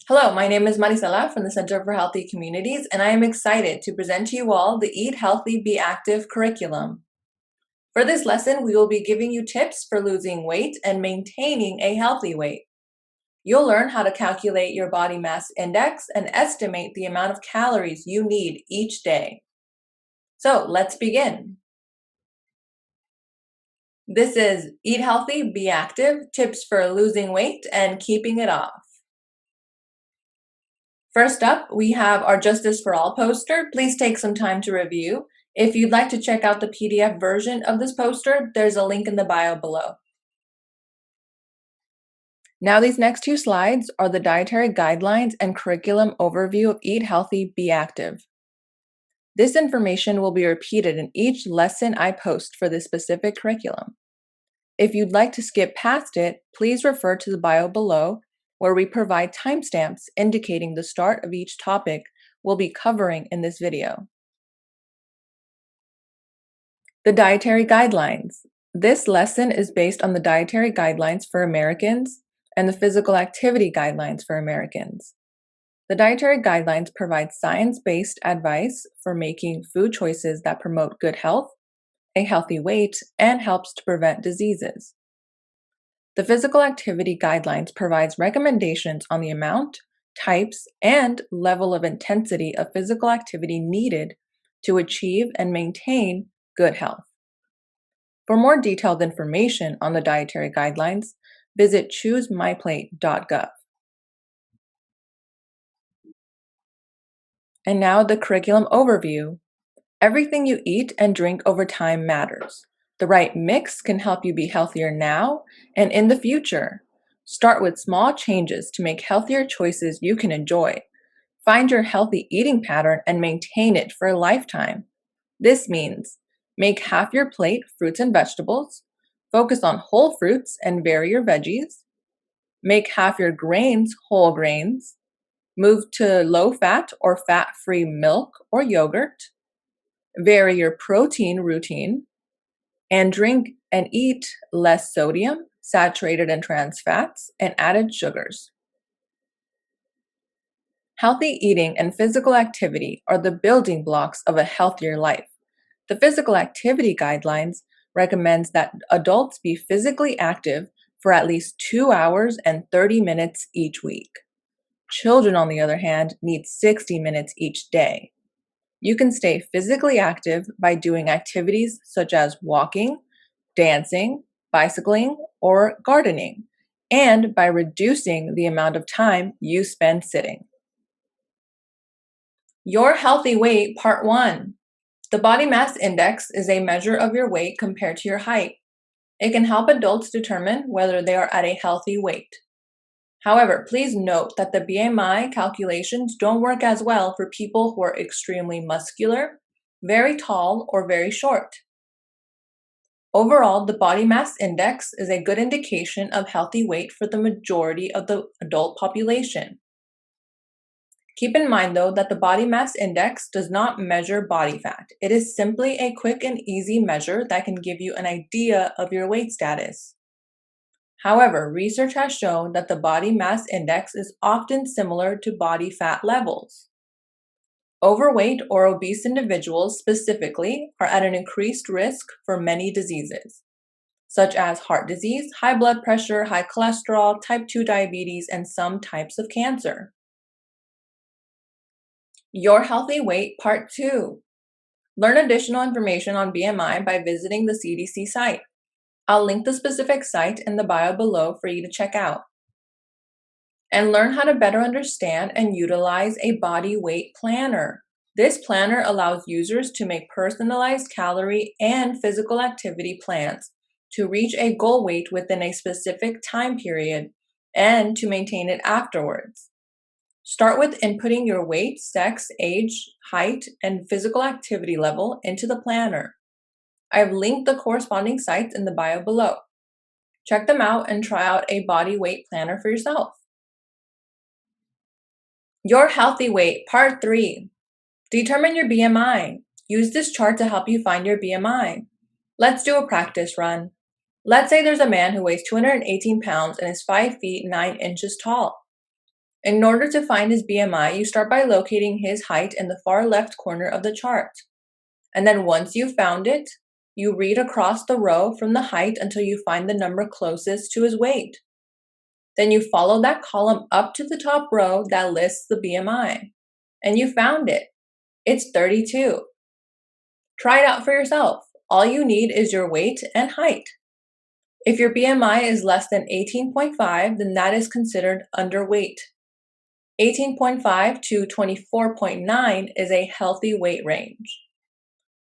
Hello, my name is Marisela from the Center for Healthy Communities, and I am excited to present to you all the Eat Healthy, Be Active curriculum. For this lesson, we will be giving you tips for losing weight and maintaining a healthy weight. You'll learn how to calculate your body mass index and estimate the amount of calories you need each day. So let's begin. This is Eat Healthy, Be Active, tips for losing weight and keeping it off. First up, we have our Justice for All poster. Please take some time to review. If you'd like to check out the PDF version of this poster, there's a link in the bio below. Now these next two slides are the dietary guidelines and curriculum overview of Eat Healthy, Be Active. This information will be repeated in each lesson I post for this specific curriculum. If you'd like to skip past it, please refer to the bio below, where we provide timestamps indicating the start of each topic we'll be covering in this video. The dietary guidelines. This lesson is based on the dietary guidelines for Americans and the physical activity guidelines for Americans. The dietary guidelines provide science-based advice for making food choices that promote good health, a healthy weight, and helps to prevent diseases. The physical activity guidelines provides recommendations on the amount, types, and level of intensity of physical activity needed to achieve and maintain good health. For more detailed information on the dietary guidelines, visit choosemyplate.gov. And now the curriculum overview. Everything you eat and drink over time matters. The right mix can help you be healthier now and in the future. Start with small changes to make healthier choices you can enjoy. Find your healthy eating pattern and maintain it for a lifetime. This means make half your plate fruits and vegetables, focus on whole fruits and vary your veggies, make half your grains whole grains, move to low-fat or fat-free milk or yogurt, vary your protein routine, and drink and eat less sodium, saturated and trans fats, and added sugars. Healthy eating and physical activity are the building blocks of a healthier life. The physical activity guidelines recommends that adults be physically active for at least 2 hours and 30 minutes each week. Children, on the other hand, need 60 minutes each day. You can stay physically active by doing activities such as walking, dancing, bicycling, or gardening, and by reducing the amount of time you spend sitting. Your Healthy Weight, Part 1. The body mass index is a measure of your weight compared to your height. It can help adults determine whether they are at a healthy weight. However, please note that the BMI calculations don't work as well for people who are extremely muscular, very tall, or very short. Overall, the body mass index is a good indication of healthy weight for the majority of the adult population. Keep in mind, though, that the body mass index does not measure body fat. It is simply a quick and easy measure that can give you an idea of your weight status. However, research has shown that the body mass index is often similar to body fat levels. Overweight or obese individuals specifically are at an increased risk for many diseases, such as heart disease, high blood pressure, high cholesterol, type 2 diabetes, and some types of cancer. Your Healthy Weight, Part 2. Learn additional information on BMI by visiting the CDC site. I'll link the specific site in the bio below for you to check out. And learn how to better understand and utilize a body weight planner. This planner allows users to make personalized calorie and physical activity plans to reach a goal weight within a specific time period and to maintain it afterwards. Start with inputting your weight, sex, age, height, and physical activity level into the planner. I have linked the corresponding sites in the bio below. Check them out and try out a body weight planner for yourself. Your Healthy Weight, Part 3. Determine your BMI. Use this chart to help you find your BMI. Let's do a practice run. Let's say there's a man who weighs 218 pounds and is 5 feet 9 inches tall. In order to find his BMI, you start by locating his height in the far left corner of the chart. And then once you've found it, you read across the row from the height until you find the number closest to his weight. Then you follow that column up to the top row that lists the BMI. And you found it. It's 32. Try it out for yourself. All you need is your weight and height. If your BMI is less than 18.5, then that is considered underweight. 18.5 to 24.9 is a healthy weight range.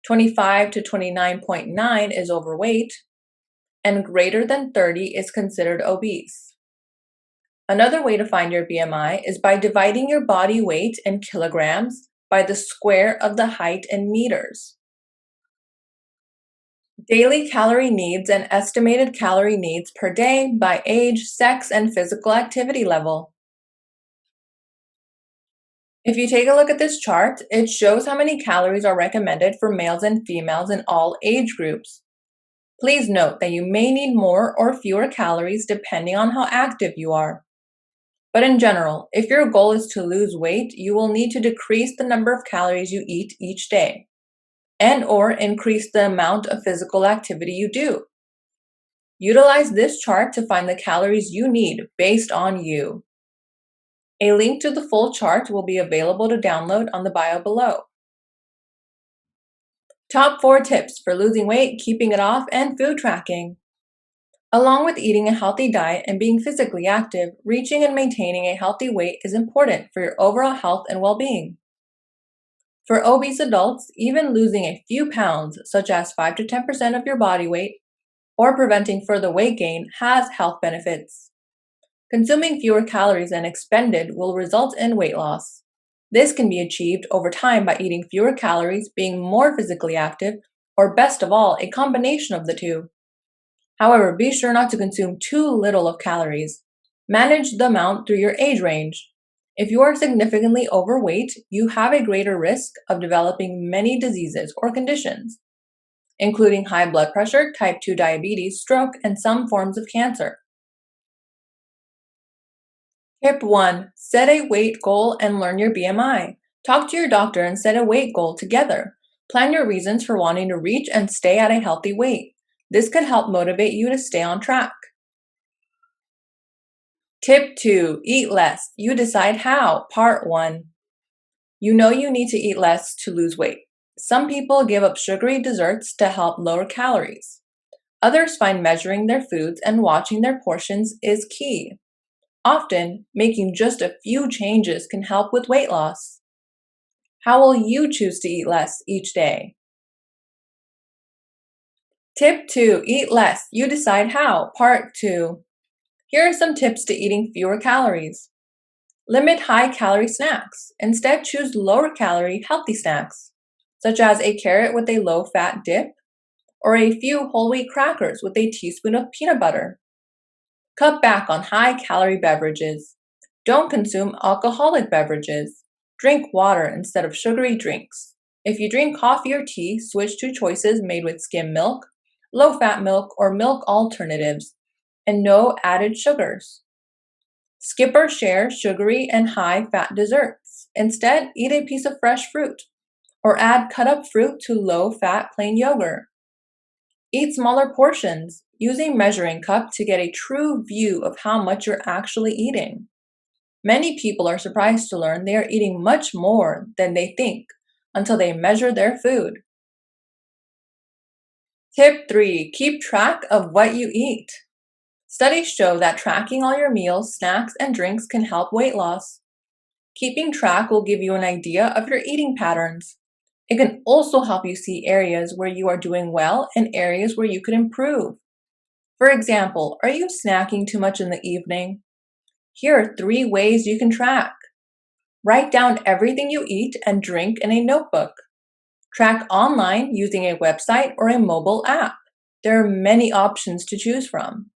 25 to 29.9 is overweight, and greater than 30 is considered obese. Another way to find your BMI is by dividing your body weight in kilograms by the square of the height in meters. Daily calorie needs and estimated calorie needs per day by age, sex, and physical activity level. If you take a look at this chart, it shows how many calories are recommended for males and females in all age groups. Please note that you may need more or fewer calories depending on how active you are. But in general, if your goal is to lose weight, you will need to decrease the number of calories you eat each day, and/or increase the amount of physical activity you do. Utilize this chart to find the calories you need based on you. A link to the full chart will be available to download on the bio below. Top 4 tips for losing weight, keeping it off, and food tracking. Along with eating a healthy diet and being physically active, reaching and maintaining a healthy weight is important for your overall health and well-being. For obese adults, even losing a few pounds, such as 5 to 10% of your body weight, or preventing further weight gain has health benefits. Consuming fewer calories than expended will result in weight loss. This can be achieved over time by eating fewer calories, being more physically active, or best of all, a combination of the two. However, be sure not to consume too little of calories. Manage the amount through your age range. If you are significantly overweight, you have a greater risk of developing many diseases or conditions, including high blood pressure, type 2 diabetes, stroke, and some forms of cancer. Tip 1. Set a weight goal and learn your BMI. Talk to your doctor and set a weight goal together. Plan your reasons for wanting to reach and stay at a healthy weight. This could help motivate you to stay on track. Tip 2. Eat less. You decide how. Part 1. You know you need to eat less to lose weight. Some people give up sugary desserts to help lower calories. Others find measuring their foods and watching their portions is key. Often, making just a few changes can help with weight loss. How will you choose to eat less each day? Tip 2. Eat less. You decide how. Part 2. Here are some tips to eating fewer calories. Limit high-calorie snacks. Instead, choose lower-calorie, healthy snacks, such as a carrot with a low-fat dip, or a few whole wheat crackers with a teaspoon of peanut butter. Cut back on high-calorie beverages. Don't consume alcoholic beverages. Drink water instead of sugary drinks. If you drink coffee or tea, switch to choices made with skim milk, low-fat milk, or milk alternatives, and no added sugars. Skip or share sugary and high-fat desserts. Instead, eat a piece of fresh fruit, or add cut-up fruit to low-fat plain yogurt. Eat smaller portions. Use a measuring cup to get a true view of how much you're actually eating. Many people are surprised to learn they are eating much more than they think until they measure their food. Tip 3. Keep track of what you eat. Studies show that tracking all your meals, snacks, and drinks can help weight loss. Keeping track will give you an idea of your eating patterns. It can also help you see areas where you are doing well and areas where you could improve. For example, are you snacking too much in the evening? Here are 3 ways you can track. Write down everything you eat and drink in a notebook. Track online using a website or a mobile app. There are many options to choose from.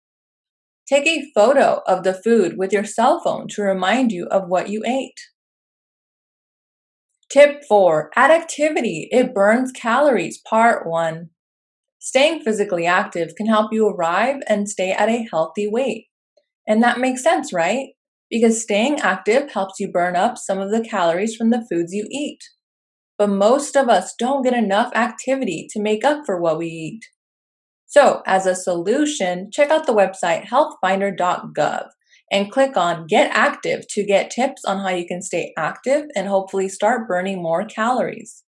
Take a photo of the food with your cell phone to remind you of what you ate. Tip 4. Add activity. It burns calories. Part 1. Staying physically active can help you arrive and stay at a healthy weight. And that makes sense, right? Because staying active helps you burn up some of the calories from the foods you eat. But most of us don't get enough activity to make up for what we eat. So, as a solution, check out the website healthfinder.gov and click on Get Active to get tips on how you can stay active and hopefully start burning more calories.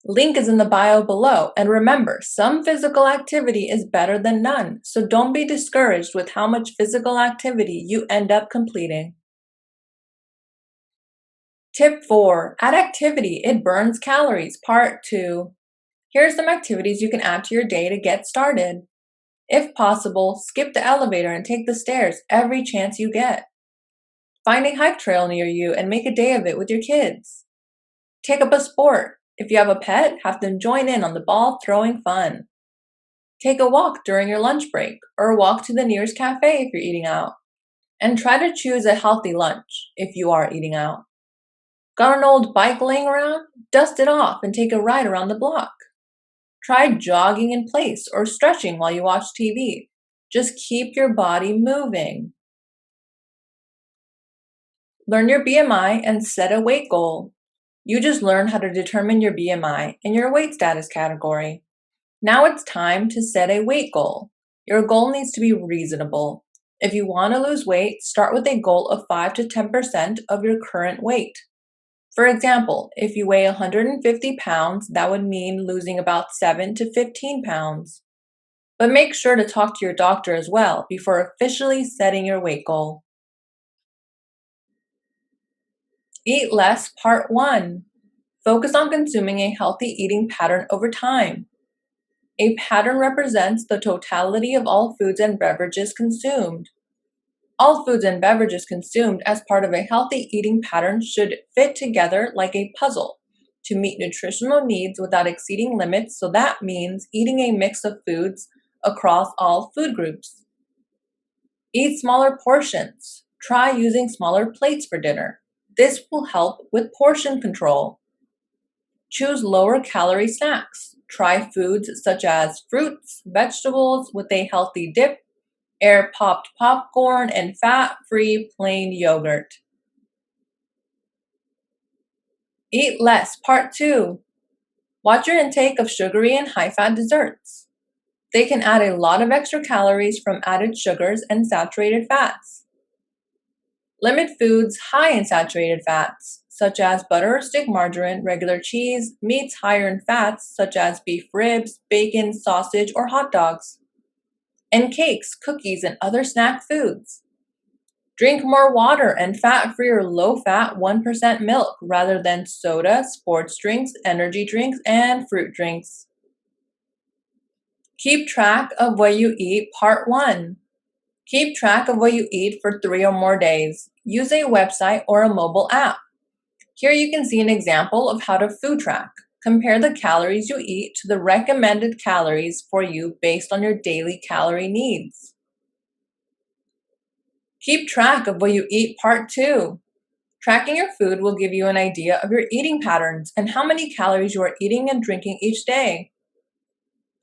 Link is in the bio below, and remember, some physical activity is better than none, so don't be discouraged with how much physical activity you end up completing. Tip 4. Add activity, it burns calories, part 2. Here's some activities you can add to your day to get started. If possible, skip the elevator and take the stairs every chance you get. Find a hike trail near you and make a day of it with your kids. Take up a sport. If you have a pet, have them join in on the ball throwing fun. Take a walk during your lunch break or walk to the nearest cafe if you're eating out. And try to choose a healthy lunch if you are eating out. Got an old bike laying around? Dust it off and take a ride around the block. Try jogging in place or stretching while you watch TV. Just keep your body moving. Learn your BMI and set a weight goal. You just learned how to determine your BMI in your weight status category. Now it's time to set a weight goal. Your goal needs to be reasonable. If you want to lose weight, start with a goal of 5 to 10% of your current weight. For example, if you weigh 150 pounds, that would mean losing about 7 to 15 pounds. But make sure to talk to your doctor as well before officially setting your weight goal. Eat less, part 1. Focus on consuming a healthy eating pattern over time. A pattern represents the totality of all foods and beverages consumed. All foods and beverages consumed as part of a healthy eating pattern should fit together like a puzzle to meet nutritional needs without exceeding limits, so that means eating a mix of foods across all food groups. Eat smaller portions. Try using smaller plates for dinner. This will help with portion control. Choose lower calorie snacks. Try foods such as fruits, vegetables with a healthy dip, air popped popcorn, and fat-free plain yogurt. Eat less, part 2. Watch your intake of sugary and high-fat desserts. They can add a lot of extra calories from added sugars and saturated fats. Limit foods high in saturated fats, such as butter or stick margarine, regular cheese, meats higher in fats, such as beef ribs, bacon, sausage, or hot dogs, and cakes, cookies, and other snack foods. Drink more water and fat-free or low-fat 1% milk rather than soda, sports drinks, energy drinks, and fruit drinks. Keep track of what you eat, part 1. Keep track of what you eat for 3 or more days. Use a website or a mobile app. Here you can see an example of how to food track. Compare the calories you eat to the recommended calories for you based on your daily calorie needs. Keep track of what you eat, part 2. Tracking your food will give you an idea of your eating patterns and how many calories you are eating and drinking each day.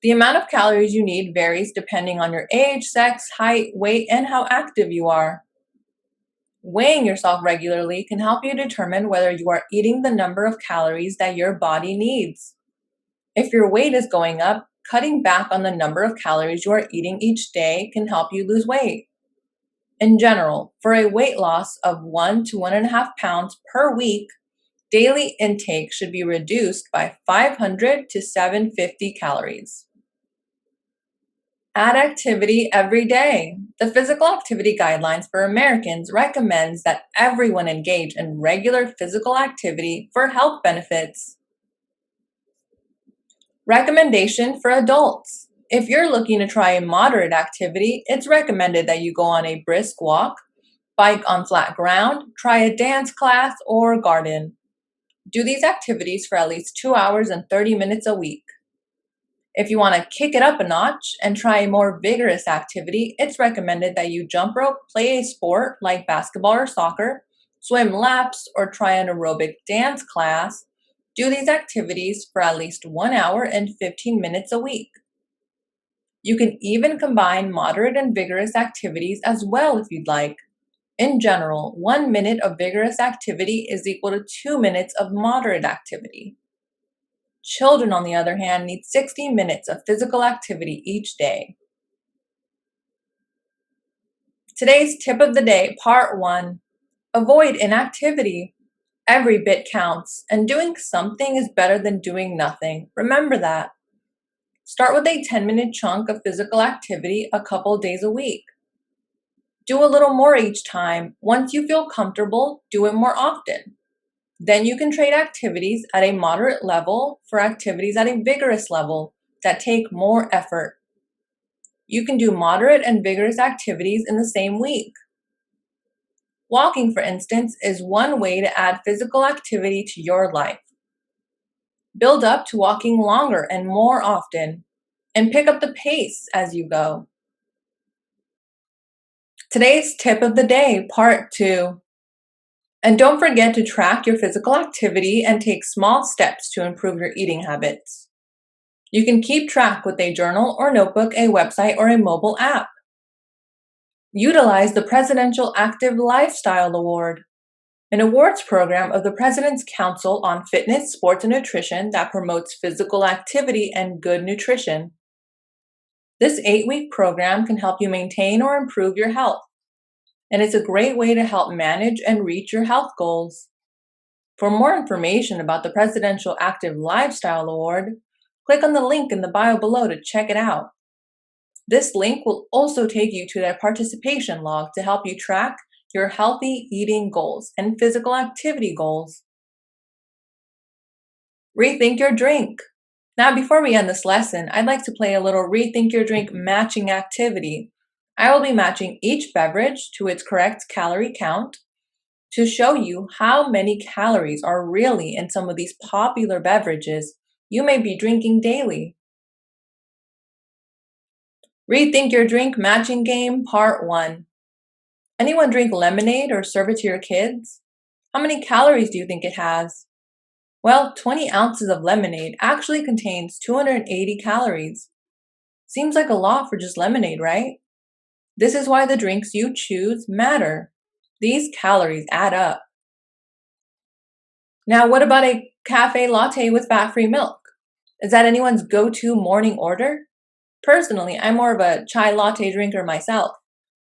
The amount of calories you need varies depending on your age, sex, height, weight, and how active you are. Weighing yourself regularly can help you determine whether you are eating the number of calories that your body needs. If your weight is going up, cutting back on the number of calories you are eating each day can help you lose weight. In general, for a weight loss of 1 to 1.5 pounds per week, daily intake should be reduced by 500 to 750 calories. Add activity every day. The Physical Activity Guidelines for Americans recommends that everyone engage in regular physical activity for health benefits. Recommendation for adults. If you're looking to try a moderate activity, it's recommended that you go on a brisk walk, bike on flat ground, try a dance class, or garden. Do these activities for at least 2 hours and 30 minutes a week. If you want to kick it up a notch and try a more vigorous activity, it's recommended that you jump rope, play a sport like basketball or soccer, swim laps, or try an aerobic dance class. Do these activities for at least 1 hour and 15 minutes a week. You can even combine moderate and vigorous activities as well if you'd like. In general, 1 minute of vigorous activity is equal to 2 minutes of moderate activity. Children, on the other hand, need 60 minutes of physical activity each day. Today's tip of the day, part 1. Avoid inactivity. Every bit counts, and doing something is better than doing nothing. Remember that. Start with a 10-minute chunk of physical activity a couple days a week. Do a little more each time. Once you feel comfortable, do it more often. Then you can trade activities at a moderate level for activities at a vigorous level that take more effort. You can do moderate and vigorous activities in the same week. Walking, for instance, is one way to add physical activity to your life. Build up to walking longer and more often, and pick up the pace as you go. Today's tip of the day, part 2. And don't forget to track your physical activity and take small steps to improve your eating habits. You can keep track with a journal or notebook, a website, or a mobile app. Utilize the Presidential Active Lifestyle Award, an awards program of the President's Council on Fitness, Sports, and Nutrition that promotes physical activity and good nutrition. This 8-week program can help you maintain or improve your health, and it's a great way to help manage and reach your health goals. For more information about the Presidential Active Lifestyle Award, click on the link in the bio below to check it out. This link will also take you to their participation log to help you track your healthy eating goals and physical activity goals. Rethink your drink. Now, before we end this lesson, I'd like to play a little Rethink Your Drink matching activity. I will be matching each beverage to its correct calorie count to show you how many calories are really in some of these popular beverages you may be drinking daily. Rethink Your Drink matching game, part 1. Anyone drink lemonade or serve it to your kids? How many calories do you think it has? Well, 20 ounces of lemonade actually contains 280 calories. Seems like a lot for just lemonade, right? This is why the drinks you choose matter. These calories add up. Now, what about a cafe latte with fat-free milk? Is that anyone's go-to morning order? Personally, I'm more of a chai latte drinker myself.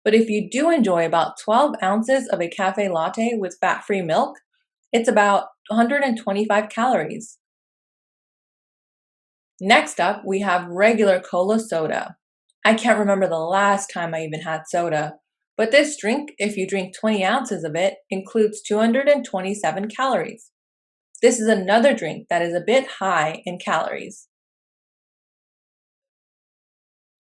But if you do enjoy about 12 ounces of a cafe latte with fat-free milk, it's about 125 calories. Next up, we have regular cola soda. I can't remember the last time I even had soda, but this drink, if you drink 20 ounces of it, includes 227 calories. This is another drink that is a bit high in calories.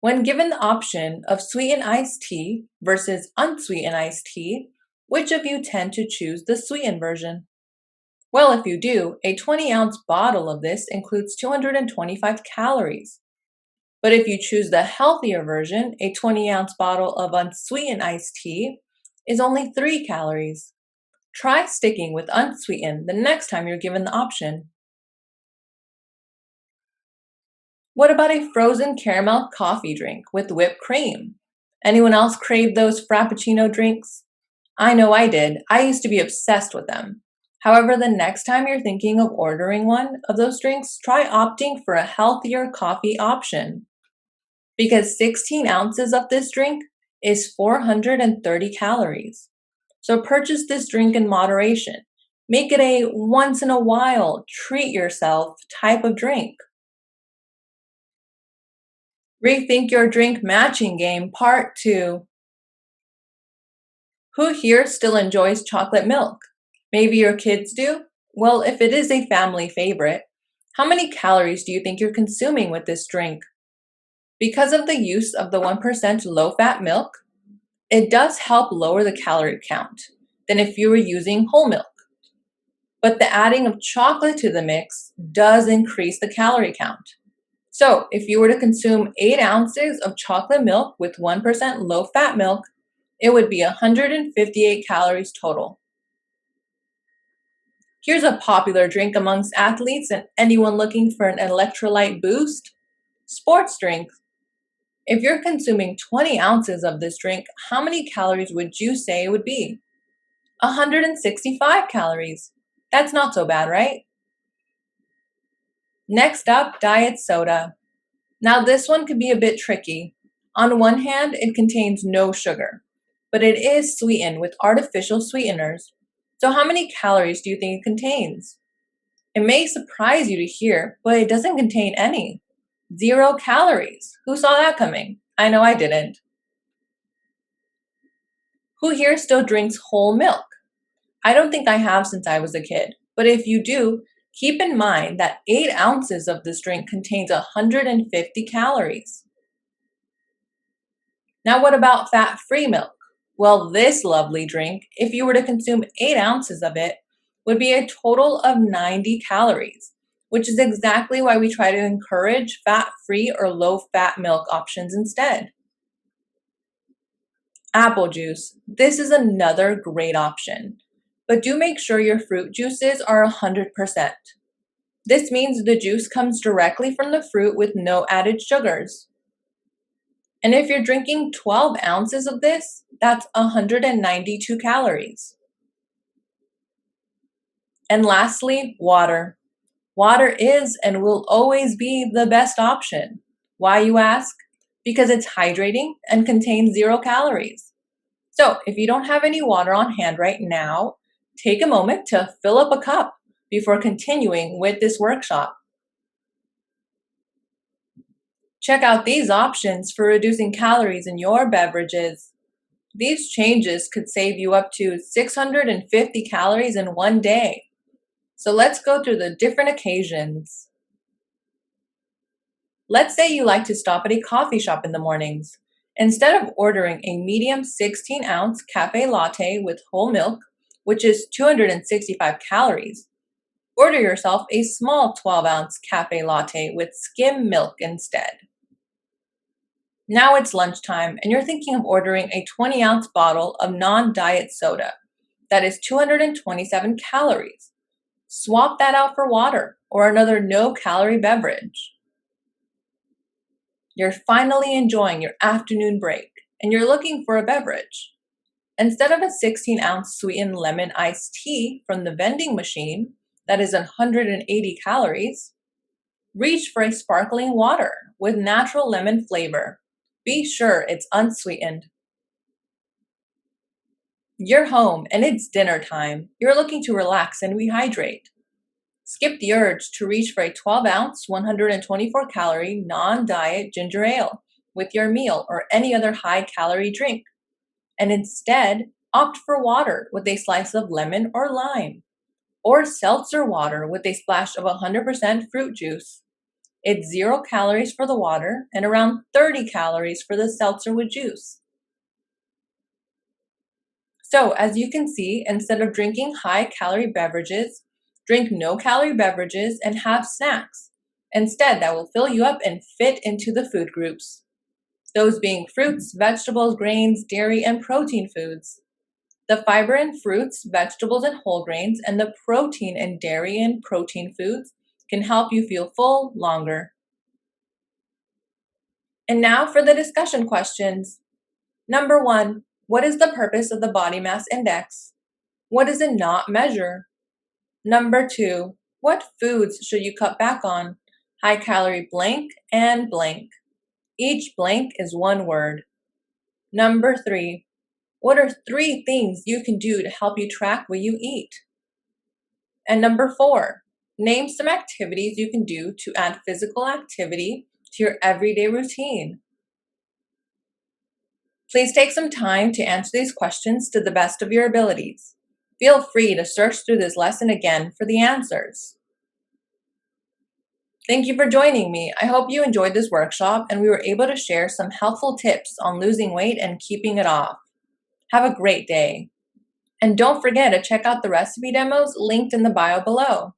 When given the option of sweetened iced tea versus unsweetened iced tea, which of you tend to choose the sweetened version? Well, if you do, a 20-ounce bottle of this includes 225 calories. But if you choose the healthier version, a 20-ounce bottle of unsweetened iced tea is only 3 calories. Try sticking with unsweetened the next time you're given the option. What about a frozen caramel coffee drink with whipped cream? Anyone else crave those Frappuccino drinks? I know I did. I used to be obsessed with them. However, the next time you're thinking of ordering one of those drinks, try opting for a healthier coffee option. Because 16 ounces of this drink is 430 calories. So purchase this drink in moderation. Make it a once in a while, treat yourself type of drink. Rethink Your Drink matching game, part 2. Who here still enjoys chocolate milk? Maybe your kids do? Well, if it is a family favorite, how many calories do you think you're consuming with this drink? Because of the use of the 1% low-fat milk, it does help lower the calorie count than if you were using whole milk. But the adding of chocolate to the mix does increase the calorie count. So if you were to consume 8 ounces of chocolate milk with 1% low-fat milk, it would be 158 calories total. Here's a popular drink amongst athletes and anyone looking for an electrolyte boost: sports drink. If you're consuming 20 ounces of this drink, how many calories would you say it would be? 165 calories. That's not so bad, right? Next up, diet soda. Now, this one could be a bit tricky. On one hand, it contains no sugar, but it is sweetened with artificial sweeteners. So, how many calories do you think it contains? It may surprise you to hear, but it doesn't contain any. 0 calories. Who saw that coming? I know I didn't. Who here still drinks whole milk? I don't think I have since I was a kid, but if you do, keep in mind that 8 ounces of this drink contains 150 calories. Now, what about fat-free milk? Well, this lovely drink, if you were to consume 8 ounces of it, would be a total of 90 calories, which is exactly why we try to encourage fat-free or low-fat milk options instead. Apple juice. This is another great option, but do make sure your fruit juices are 100%. This means the juice comes directly from the fruit with no added sugars. And if you're drinking 12 ounces of this, that's 192 calories. And lastly, water. Water is and will always be the best option. Why, you ask? Because it's hydrating and contains 0 calories. So if you don't have any water on hand right now, take a moment to fill up a cup before continuing with this workshop. Check out these options for reducing calories in your beverages. These changes could save you up to 650 calories in one day. So let's go through the different occasions. Let's say you like to stop at a coffee shop in the mornings. Instead of ordering a medium 16-ounce cafe latte with whole milk, which is 265 calories, order yourself a small 12-ounce cafe latte with skim milk instead. Now it's lunchtime and you're thinking of ordering a 20-ounce bottle of non-diet soda. That is 227 calories. Swap that out for water or another no-calorie beverage. You're finally enjoying your afternoon break and you're looking for a beverage. Instead of a 16-ounce sweetened lemon iced tea from the vending machine that is 180 calories, reach for a sparkling water with natural lemon flavor. Be sure it's unsweetened. You're home and it's dinner time. You're looking to relax and rehydrate. Skip the urge to reach for a 12-ounce, 124-calorie, non-diet ginger ale with your meal or any other high-calorie drink, and instead opt for water with a slice of lemon or lime, or seltzer water with a splash of 100% fruit juice. It's 0 calories for the water and around 30 calories for the seltzer with juice. So, as you can see, instead of drinking high-calorie beverages, drink no-calorie beverages and have snacks. Instead, that will fill you up and fit into the food groups. Those being fruits, vegetables, grains, dairy, and protein foods. The fiber in fruits, vegetables, and whole grains, and the protein in dairy and protein foods can help you feel full longer. And now for the discussion questions. Number 1, what is the purpose of the body mass index? What does it not measure? Number 2, what foods should you cut back on? High calorie blank and blank. Each blank is one word. Number 3, what are 3 things you can do to help you track what you eat? And number 4, name some activities you can do to add physical activity to your everyday routine. Please take some time to answer these questions to the best of your abilities. Feel free to search through this lesson again for the answers. Thank you for joining me. I hope you enjoyed this workshop and we were able to share some helpful tips on losing weight and keeping it off. Have a great day. And don't forget to check out the recipe demos linked in the bio below.